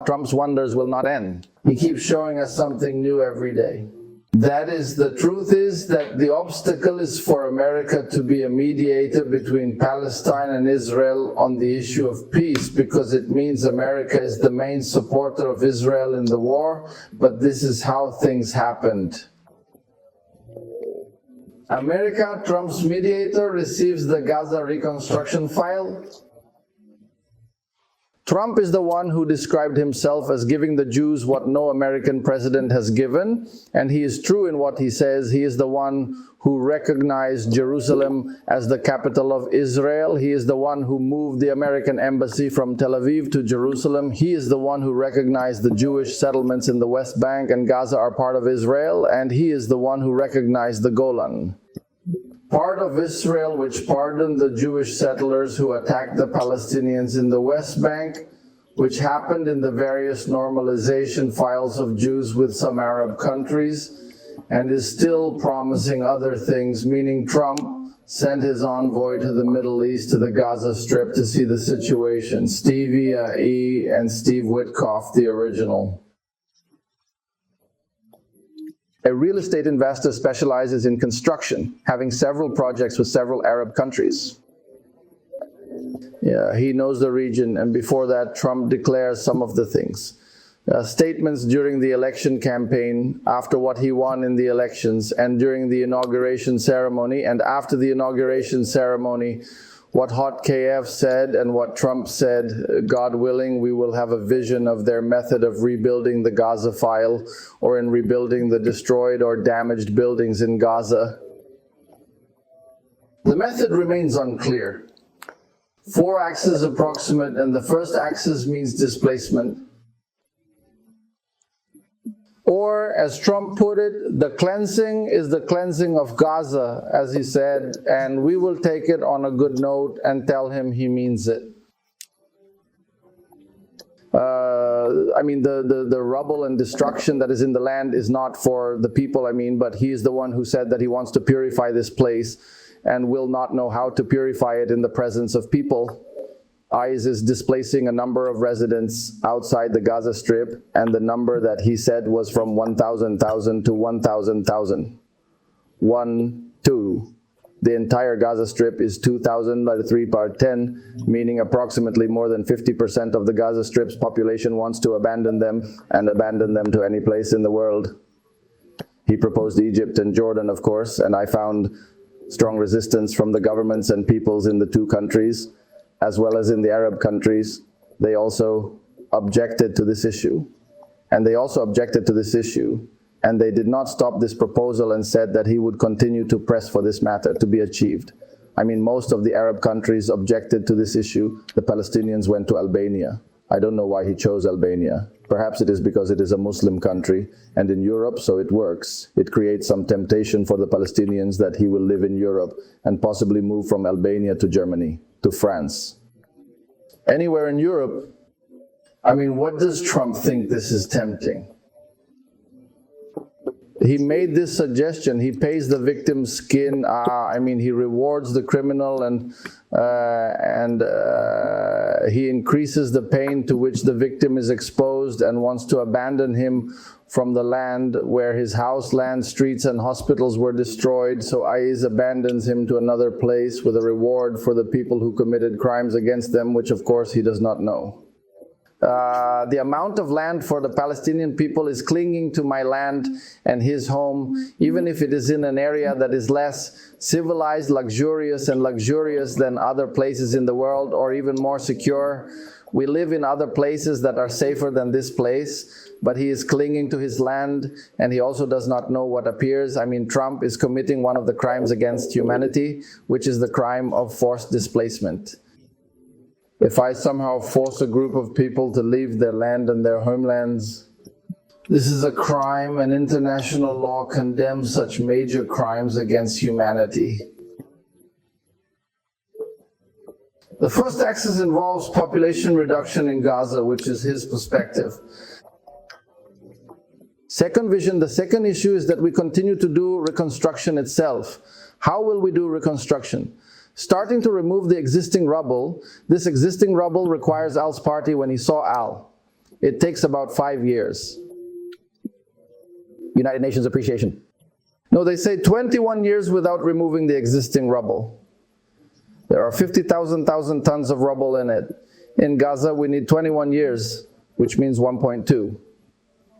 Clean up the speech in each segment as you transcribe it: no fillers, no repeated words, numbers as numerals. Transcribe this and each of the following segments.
Trump's wonders will not end. He keeps showing us something new every day. That is, the truth is that the obstacle is for America to be a mediator between Palestine and Israel on the issue of peace, because it means America is the main supporter of Israel in the war, but this is how things happened. America, Trump's mediator, receives the Gaza reconstruction file. Trump is the one who described himself as giving the Jews what no American president has given, and he is true in what he says. He is the one who recognized Jerusalem as the capital of Israel. He is the one who moved the American embassy from Tel Aviv to Jerusalem. He is the one who recognized the Jewish settlements in the West Bank and Gaza are part of Israel, and he is the one who recognized the Golan. Part of Israel which pardoned the Jewish settlers who attacked the Palestinians in the West Bank, which happened in the various normalization files of Jews with some Arab countries, and is still promising other things, meaning Trump sent his envoy to the Middle East, to the Gaza Strip, to see the situation. Stevie E. and Steve Witkoff, the original. A real estate investor specializes in construction, having several projects with several Arab countries. Yeah, he knows the region, and before that, Trump declares some of the things. Statements during the election campaign, after what he won in the elections, and during the inauguration ceremony, and after the inauguration ceremony, what Hot KF said and what Trump said. God willing, we will have a vision of their method of rebuilding the Gaza file, or in rebuilding the destroyed or damaged buildings in Gaza. The method remains unclear. 4 axes approximate, and the first axis means displacement. Or, as Trump put it, the cleansing is the cleansing of Gaza, as he said, and we will take it on a good note and tell him he means it. I mean, the rubble and destruction that is in the land is not for the people, but he is the one who said that he wants to purify this place and will not know how to purify it in the presence of people. ICE is displacing a number of residents outside the Gaza Strip, and the number that he said was from 1,000,000 to 1,000,000. 1, 2. The entire Gaza Strip is 2,000 by 3 by 10, meaning approximately more than 50% of the Gaza Strip's population wants to abandon them, and abandon them to any place in the world. He proposed Egypt and Jordan, of course, and I found strong resistance from the governments and peoples in the 2 countries, as well as in the Arab countries. They also objected to this issue. And they also objected to this issue. And they did not stop this proposal and said that he would continue to press for this matter to be achieved. Most of the Arab countries objected to this issue. The Palestinians went to Albania. I don't know why he chose Albania. Perhaps it is because it is a Muslim country, and in Europe, so it works. It creates some temptation for the Palestinians that he will live in Europe and possibly move from Albania to Germany, to France. Anywhere in Europe, what does Trump think this is tempting? He made this suggestion. He pays the victim's skin. He rewards the criminal, and he increases the pain to which the victim is exposed, and wants to abandon him from the land where his house, land, streets, and hospitals were destroyed. So ICE abandons him to another place with a reward for the people who committed crimes against them, which of course he does not know. The amount of land for the Palestinian people is clinging to my land and his home, even if it is in an area that is less civilized, luxurious than other places in the world, or even more secure. We live in other places that are safer than this place, but he is clinging to his land, and he also does not know what appears. Trump is committing one of the crimes against humanity, which is the crime of forced displacement. If I somehow force a group of people to leave their land and their homelands, this is a crime, and international law condemns such major crimes against humanity. The first axis involves population reduction in Gaza, which is his perspective. Second vision, the second issue is that we continue to do reconstruction itself. How will we do reconstruction? Starting to remove the existing rubble. This existing rubble requires Al's party when he saw Al. It takes about 5 years. United Nations appreciation. No, they say 21 years without removing the existing rubble. There are 50,000 tons of rubble in it. In Gaza, we need 21 years, which means 1.2.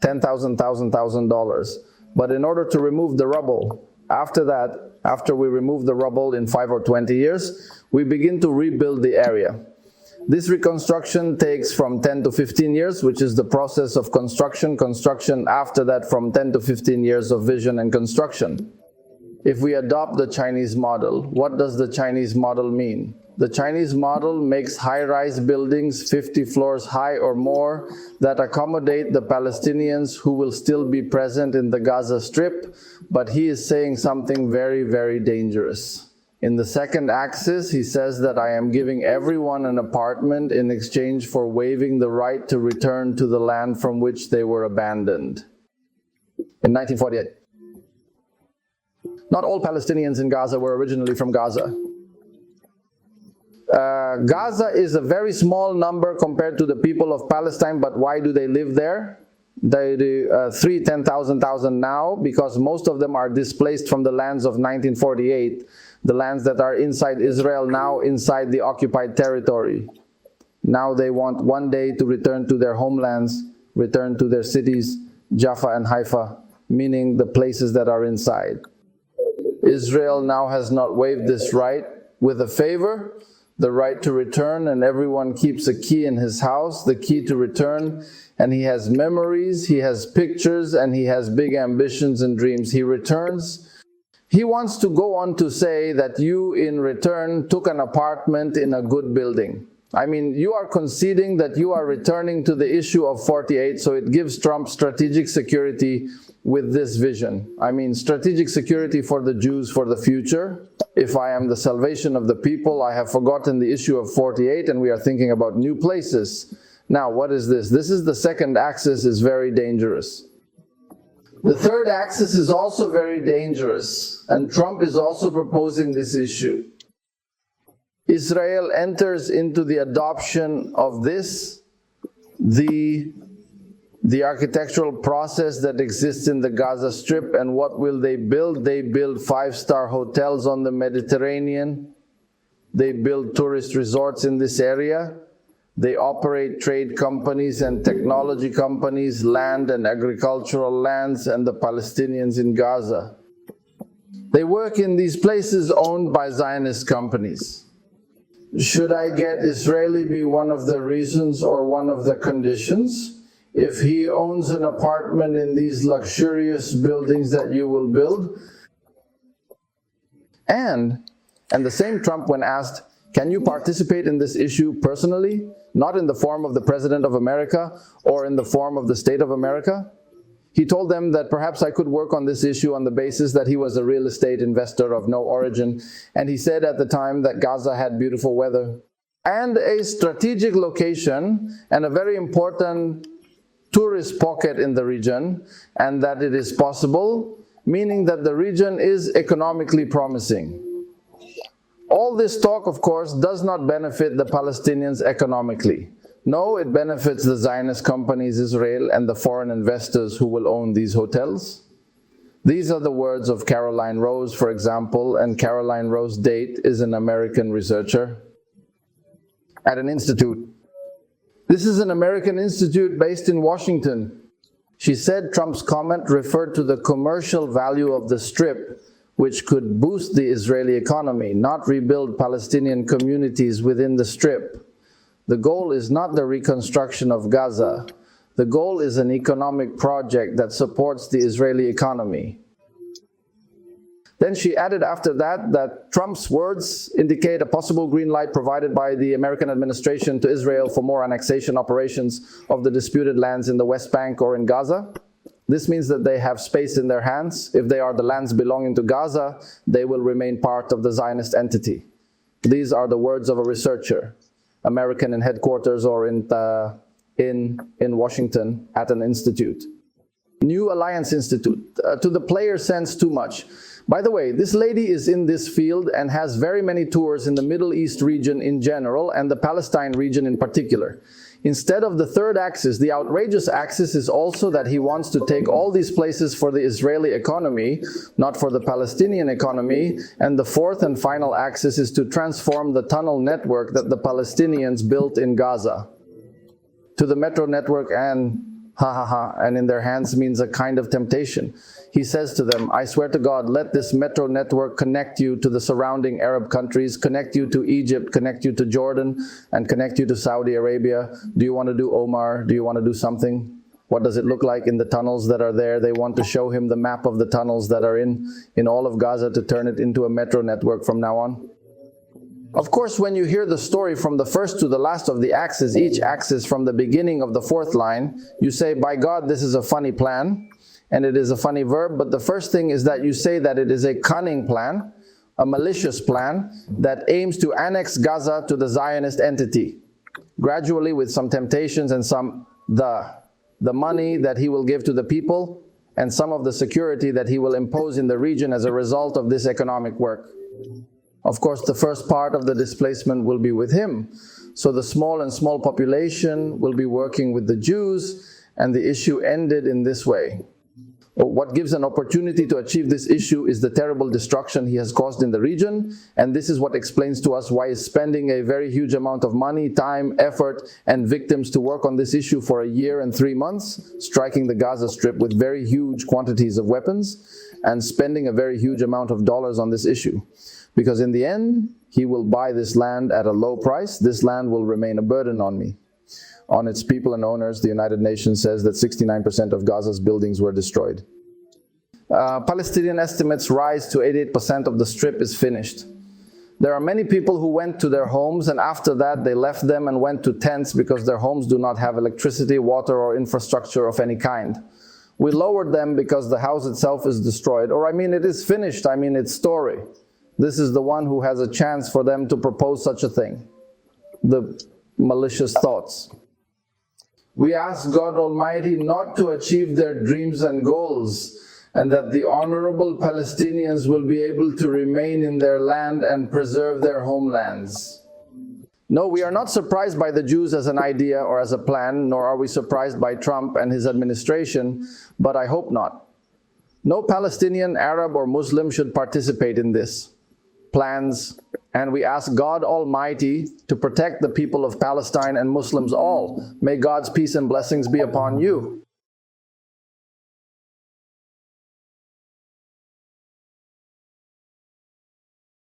$10,000. But in order to remove the rubble, after that, after we remove the rubble in 5 or 20 years, we begin to rebuild the area. This reconstruction takes from 10 to 15 years, which is the process of construction. Construction after that from 10 to 15 years of vision and construction. If we adopt the Chinese model, what does the Chinese model mean? The Chinese model makes high-rise buildings 50 floors high or more that accommodate the Palestinians who will still be present in the Gaza Strip, but he is saying something very, very dangerous. In the second axis, he says that I am giving everyone an apartment in exchange for waiving the right to return to the land from which they were abandoned. In 1948. Not all Palestinians in Gaza were originally from Gaza. Gaza is a very small number compared to the people of Palestine, but why do they live there? They do 10,000 now, because most of them are displaced from the lands of 1948, the lands that are inside Israel, now inside the occupied territory. Now they want one day to return to their homelands, return to their cities, Jaffa and Haifa, meaning the places that are inside. Israel now has not waived this right with a favor, the right to return, and everyone keeps a key in his house, the key to return, and he has memories, he has pictures, and he has big ambitions and dreams. He returns. He wants to go on to say that you, in return, took an apartment in a good building. I mean, you are conceding that you are returning to the issue of 48, so it gives Trump strategic security with this vision. I mean, strategic security for the Jews for the future. If I am the salvation of the people, I have forgotten the issue of 48, and we are thinking about new places. Now, what is this? This is the second axis, is very dangerous. The third axis is also very dangerous, and Trump is also proposing this issue. Israel enters into the adoption of this, the architectural process that exists in the Gaza Strip, and what will they build? They build 5-star hotels on the Mediterranean. They build tourist resorts in this area. They operate trade companies and technology companies, land and agricultural lands, and the Palestinians in Gaza. They work in these places owned by Zionist companies. Should I get Israeli be one of the reasons or one of the conditions? If he owns an apartment in these luxurious buildings that you will build? And the same Trump, when asked, can you participate in this issue personally? Not in the form of the President of America or in the form of the State of America? He told them that perhaps I could work on this issue on the basis that he was a real estate investor of no origin. And he said at the time that Gaza had beautiful weather and a strategic location and a very important tourist pocket in the region, and that it is possible, meaning that the region is economically promising. All this talk, of course, does not benefit the Palestinians economically. No, it benefits the Zionist companies, Israel, and the foreign investors who will own these hotels. These are the words of Caroline Rose, for example, and Caroline Rose Date is an American researcher at an institute. This is an American institute based in Washington. She said Trump's comment referred to the commercial value of the Strip, which could boost the Israeli economy, not rebuild Palestinian communities within the Strip. The goal is not the reconstruction of Gaza. The goal is an economic project that supports the Israeli economy. Then she added after that Trump's words indicate a possible green light provided by the American administration to Israel for more annexation operations of the disputed lands in the West Bank or in Gaza. This means that they have space in their hands. If they are the lands belonging to Gaza, they will remain part of the Zionist entity. These are the words of a researcher, American in headquarters or in Washington at an institute. New Alliance Institute. To the player sense too much. By the way, this lady is in this field and has very many tours in the Middle East region in general and the Palestine region in particular. Instead of the third axis, the outrageous axis is also that he wants to take all these places for the Israeli economy, not for the Palestinian economy. And the fourth and final axis is to transform the tunnel network that the Palestinians built in Gaza to the metro network, and and in their hands means a kind of temptation. He says to them, I swear to God, let this metro network connect you to the surrounding Arab countries, connect you to Egypt, connect you to Jordan, and connect you to Saudi Arabia. Do you want to do Omar? Do you want to do something? What does it look like in the tunnels that are there? They want to show him the map of the tunnels that are in all of Gaza to turn it into a metro network from now on. Of course, when you hear the story from the first to the last of the axis, each axis from the beginning of the fourth line, you say, by God, this is a funny plan, and it is a funny verb, but the first thing is that you say that it is a cunning plan, a malicious plan, that aims to annex Gaza to the Zionist entity, gradually with some temptations and the money that he will give to the people, and some of the security that he will impose in the region as a result of this economic work. Of course, the first part of the displacement will be with him. So the small population will be working with the Jews, and the issue ended in this way. What gives an opportunity to achieve this issue is the terrible destruction he has caused in the region, and this is what explains to us why he's spending a very huge amount of money, time, effort, and victims to work on this issue for a year and 3 months, striking the Gaza Strip with very huge quantities of weapons, and spending a very huge amount of dollars on this issue. Because in the end, he will buy this land at a low price. This land will remain a burden on me. On its people and owners, the United Nations says that 69% of Gaza's buildings were destroyed. Palestinian estimates rise to 88% of the strip is finished. There are many people who went to their homes, and after that they left them and went to tents because their homes do not have electricity, water, or infrastructure of any kind. We lowered them because the house itself is destroyed. Or it is finished, its story. This is the one who has a chance for them to propose such a thing. The malicious thoughts. We ask God Almighty not to achieve their dreams and goals, and that the honorable Palestinians will be able to remain in their land and preserve their homelands. No, we are not surprised by the Jews as an idea or as a plan, nor are we surprised by Trump and his administration, but I hope not. No Palestinian, Arab, or Muslim should participate in this plans, and we ask God Almighty to protect the people of Palestine and Muslims all. May God's peace and blessings be upon you.